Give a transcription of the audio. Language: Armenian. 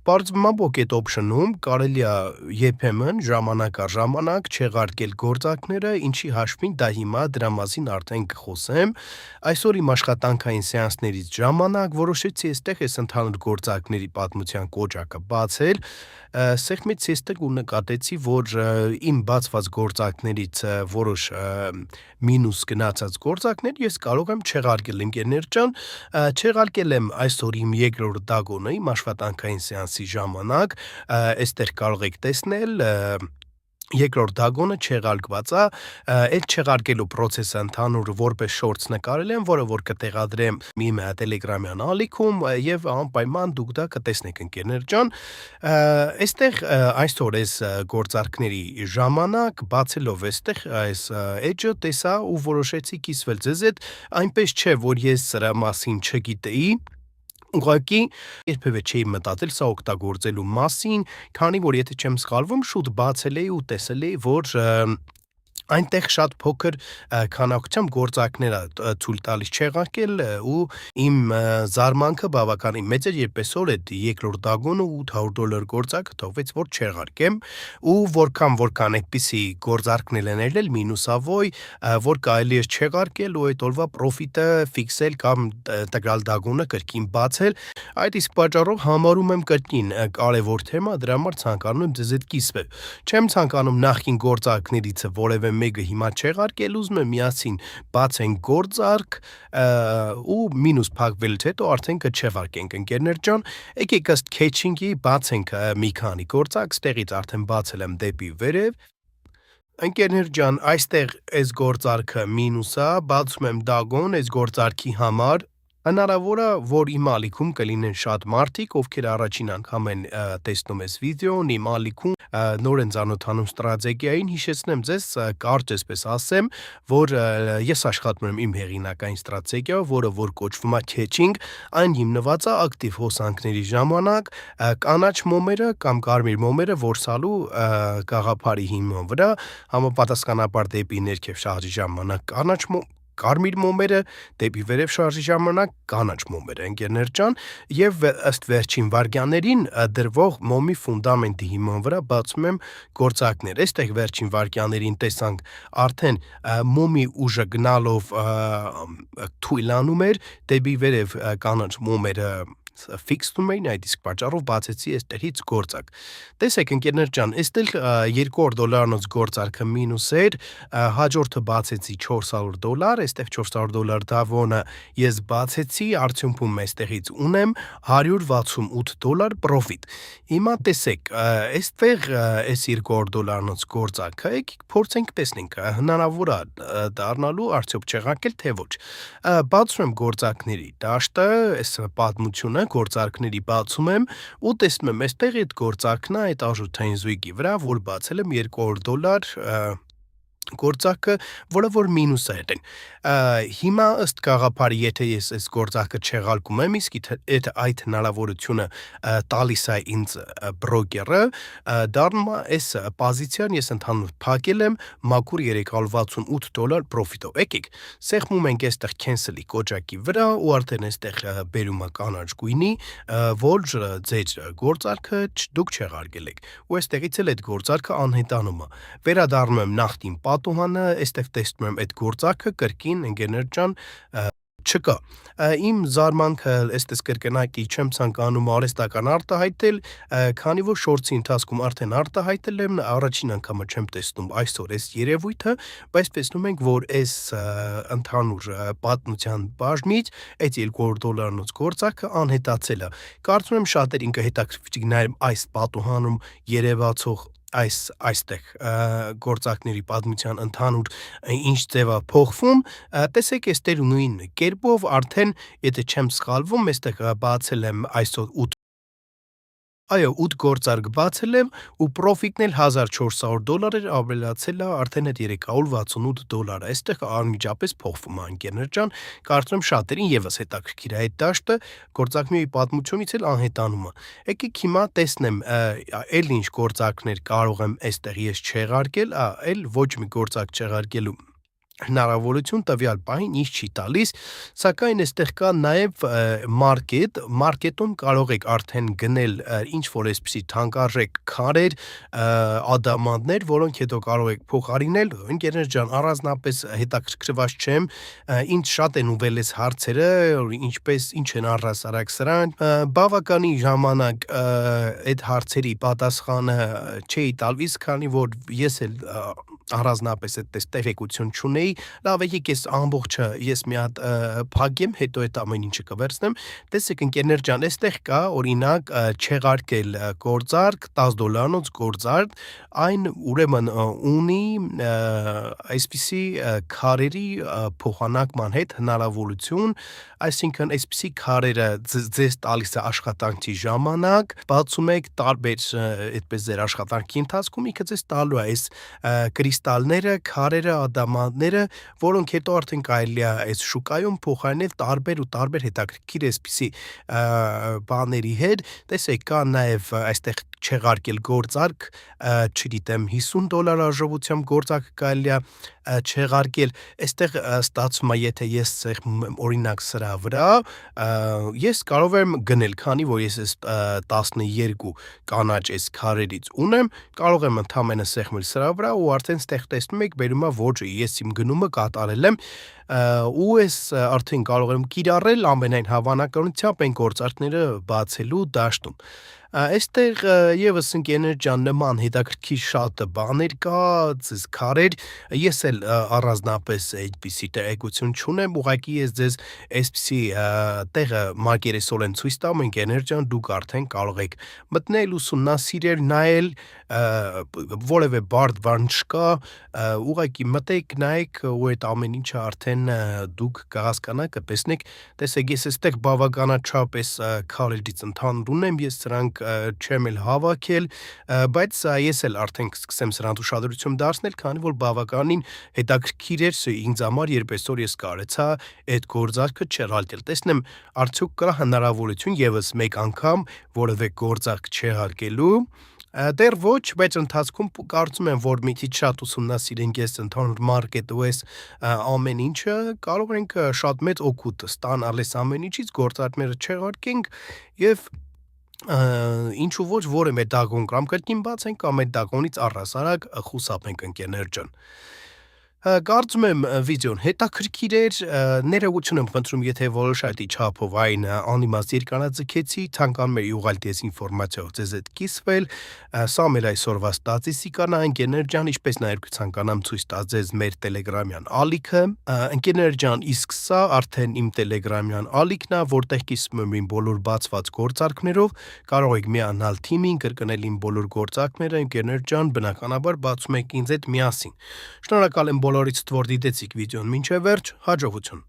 Պարզմամբ այդ օպշնում կարելի է երբեմն ժամանակ առ ժամանակ չեղարկել գործակները, ինչի հաշվին դա հիմա դրա մասին արդեն կխոսեմ։ Այսօր իմ աշխատանքային սեանսներից ժամանակ որոշեցի այս ընդհանուր գործակների պատմության կոճակը բացել, սեղմեցի ու նկատեցի, որ իմ բացված գործակներից որոշ մինուս գնացած գործակներ ես կարող եմ չեղարկել, ընկերներ ջան, չեղարկել եմ այսօր իմ երկրորդ դագոնը իմ աշխատանքային սեանսի ժամանակ, այստեղ կարող եք տեսնել երկրորդ դագոնը չեղարկված է, այդ չեղարկելու process-ը ընդհանուր որպես շորց նկարել եմ, որը որ կտեղադրեմ իմ տելեգրամյան ալիքում եւ անպայման դուք դա կտեսնեք ընկերներ ջան, այստեղ այսօր այս գործարքների ժամանակ բացելով այստեղ այս edge-ը տեսա ու որոշեցի կիսվել ձեզ հետ, այնպես չէ, որ ես սրա մասին չգիտեի, ուղղակի երբևէ չէի մտածել սա օգտագործելու մասին, քանի որ եթե չեմ սխալվում, շուտ բացել էի ու տեսել էի, որ այնտեղ շատ փոքր քանակությամբ գործակներ է ցույց տալիս չեղարկել ու իմ զարմանքը բավականին մեծ էր, երբ այսօր այդ երկրորդ դագոնը $800 գործակը թողվեց, որ չեղարկեմ ու որքան այդպիսի գործարքներ են ելնել մինուսավոր, որ կարելի է չեղարկել ու այդ օրվա պրոֆիտը ֆիքսել կամ տվյալ դագոնը կրկին բացել, այդ իսկ պատճառով համարում եմ կրկին կարևոր թեմա, դրա համար ցանկանում եմ ձեզ հետ կիսվել։ Չեմ ցանկանում նախկին գործարքներից որևէ մեկը հիմա չեղարկել, ուզում եմ միասին բացենք գործարք ու մինուս փակվելուց հետո արդեն կչեղարկենք ընկերներ ջան, եկեք ըստ քեչինգի բացենք մի քանի գործարք, ստեղից արդեն բացել եմ դեպի վերև, ընկերներ ջան, այստեղ այս գործարքը մինուս է, բացում եմ դագոն այս գործարքի համար, հնարավոր է, որ իմ ալիքում կլինեն շատ մարդիկ, ովքեր առաջին անգամ են տեսնում այս վիդեոն, իմ ալիքում նոր են ծանոթանում ստրատեգիային, հիշեցնեմ ձեզ, կարճ այսպես ասեմ, որ ես աշխատում եմ իմ հեղինակային ստրատեգիայով, որը որ կոչվում է քեչինգ, այն հիմնված է ակտիվ հոսանքների ժամանակ կանաչ մոմերը կամ կարմիր մոմերը որսալու գաղափարի հիման վրա, համապատասխանաբար դեպի ներքև շարժի ժամանակ կարմիր մոմերը, դեպի վերև շարժի ժամանակ կանաչ մոմերը, ընկերներ ջան, եւ ըստ վերջին վարքյաններին դրվող մոմի ֆունդամենտի հիման վրա բացում եմ գործակներ։ Այստեղ վերջին վարքյաններին տեսանք արդեն մոմի ուժը գնալով թույլանում էր, դեպի վերև կանաչ մոմերը ֆիքսում էին, այդ իսկ պատճառով բացեցի այստեղից գործակ։ Տեսեք ընկերներ ջան, այստեղ $200 գործարքը մինուս էր, հաջորդը բացեցի $400, այստեղ $400 դավոնը ես բացեցի, արդյունքում այստեղից ունեմ $168 պրոֆիտ։ Հիմա տեսեք, այստեղ այս $200 գործարքը, եկեք փորձենք տեսնենք, հնարավոր է դառնալու արդյոք չեղարկել թե ոչ։ Բացում եմ գործակների դաշտը, այս պատմությունը գործարքների բացում եմ ու տեսնում եմ այստեղ այդ գործարքն է այդ արժութային զույգի վրա, որ բացել եմ $200 գործակը, որը որ մինուս է եղել։ Հիմա ըստ գաղափարի, եթե ես այս գործակը չեղարկում եմ, իսկ այդ հնարավորությունը տալիս է ինձ բրոկերը, դառնում է այս պոզիցիան ես ընդհանուր փակել եմ մաքուր $368 պրոֆիտով։ Եկեք, սեղմում ենք այստեղ cancel-ի կոճակի վրա ու արդեն այստեղ բերում է կանաչ գույնի, որ ձեր գործարքը դուք չեղարկել եք։ Ու այստեղից էլ այդ գործարքը անհետանում է։ Վերադառնում եմ նախկին պատուհանը, այստեղ տեսնում եմ այդ գործարքը կրկին ընկերներ ջան չկա։ Իմ զարմանքը այստեղ կրկնակի չեմ ցանկանում արհեստական արտահայտել, քանի որ շորցի ընթացքում արդեն արտահայտել եմ, առաջին անգամը չեմ տեսնում այսօր այս երևույթը, բայց տեսնում ենք, որ այս ընդհանուր պատմության բաժնից այդ $200 գործարքը անհետացել է։ Կարծում եմ շատերին կհետաքրքրի նայեմ այս պատուհանում երևացող այստեղ գործակների պատմության ընդհանուր ինչ ձև է փոխվում, տեսեք այստեղ նույն կերպով արդեն, եթե չեմ սխալվում, այստեղ բացել եմ այսօր 8 գործարք բացել եմ ու պրոֆիտն էլ $1400 էր, ավելացել է արդեն այդ $368, այստեղ անմիջապես փոխվում է ընկերներ ջան, կարծում եմ շատերին եւս հետաքրքիր է այդ դաշտը, գործակների պատմությունից էլ անհետանում է։ Եկեք հիմա տեսնեմ, այլ ինչ գործակներ կարող եմ այստեղ ես չեղարկել, այլ ոչ մի գործակ չեղարկելու հնարավորություն տվյալ պահին ինչ չի տալիս, սակայն այստեղ կա նաև մարկետում կարող եք արդեն գնել ինչ-որ այսպիսի թանկարժեք քարեր, ադամանդներ, որոնք հետո կարող եք փոխարինել, ընկերներ ջան, առանձնապես հետաքրքրված չեմ, ինչ շատ են ուվել այս հարցերը, ինչ են առհասարակ սրանք, բավականին ժամանակ այդ հարցերի պատասխանը չէի տալիս, քանի որ ես էլ առանձնապես այդպես տեղեկություն չունեի, լավ է եկես ամբողջը ես մի հատ փակեմ, հետո այդ ամեն ինչը կվերցնեմ, տեսեք ընկերներ ջան, այստեղ կա օրինակ չեղարկել գործարք, $10 գործարք, այն ուրեմն ունի այսպիսի քարերի փոխանակման հետ հնարավորություն, այսինքն այսպիսի քարերը ձեզ տալիս է աշխատանքի ժամանակ, բացում եք տարբեր այդպես ձեր աշխատանքի ընթացքում ինքը ձեզ տալու է այս կրիստալները, քարերը, ադամանդները, որոնք հետո արդեն կարելի է այս շուկայում փոխարինել տարբեր հետաքրքիր այսպիսի բաների հետ, տեսեք կա նաև այստեղ չեղարկել գործարք, չգիտեմ $50 արժողությամբ գործարք կարելի է չեղարկել, այստեղ ստացվում է, եթե ես օրինակ սրա վրա, ես կարող եմ գնել, քանի որ ես այս 12 կանաչ այս քարերից ունեմ, կարող եմ ընդամենը սեղմել սրա վրա ու արդեն ստեղ տեսնում եք բերում է ոճը, ես իմ գնումը կատարել եմ ու ես արդեն կարող եմ կիրառել ամենայն հավանականությամբ այն գործարքները բացելու դաշտում։ Այստեղ եւս ընկերներ ջան նման հետաքրքիր շատ բաներ կա, ձեզ քարեր, ես էլ առանձնապես այդպիսի տեղեկություն չունեմ, ուղղակի ես ձեզ այսպիսի տեղը մակերեսորեն ցույց տամ, ընկերներ ջան, դուք արդեն կարող եք մտնել, ուսումնասիրել, նայել, որևէ բարդ բան չկա, ուղղակի մտեք, նայեք ու այդ ամեն ինչը արդեն դուք կհասկանաք, կտեսնեք, տեսեք ես այստեղ բավականաչափ այս քարերից ընդհանուր ունեմ, ես սրանք չեմ էլ հավաքել, բայց ես էլ արդեն կսկսեմ սրանց ուշադրություն դարձնել, քանի որ բավականին հետաքրքիր էր ինձ համար, երբ այսօր ես կարեցա այդ գործարքը չեղարկել, տեսնեմ արդյոք կա հնարավորություն եւս մեկ անգամ որևէ գործարք չեղարկելու, դեռ ոչ, բայց ընթացքում կարծում եմ, որ մի քիչ շատ ուսումնասիրենք այս ընդհանուր մարկետը ու այս ամեն ինչը, կարող ենք շատ մեծ օգուտ ստանալ այս ամեն ինչից, գործարքները չեղարկենք եւ ինչու ոչ որևէ դագոն կամ կրկին բացենք կամ այդ դագոնից առհասարակ խուսափենք ընկերներ ջան։ Կարծում եմ վիդեոն հետաքրքիր էր, ներողություն եմ խնդրում, եթե որոշակի չափով այն անիմաստ երկարաձգեցի, ցանկանում եմ ուղղակի այս ինֆորմացիայով ձեզ հետ կիսվել, սա մեր այսօրվա ստատիստիկան է, ընկերներ ջան, ինչպես նաև կցանկանամ ցույց տալ ձեզ մեր Telegram-յան ալիքը, ընկերներ ջան, իսկ սա արդեն իմ Telegram-յան ալիքն է, որտեղ կիսվում եմ իմ բոլոր բացված գործարքներով, կարող եք միանալ թիմին, կրկնել իմ բոլոր գործարքները, ընկերներ ջան, բնականաբար բացում եք ինձ հետ միասին։ Շնորհակալ եմ բոլորիցդ, որ դիտեցիք վիդեոն մինչև վերջ, հաջողություն։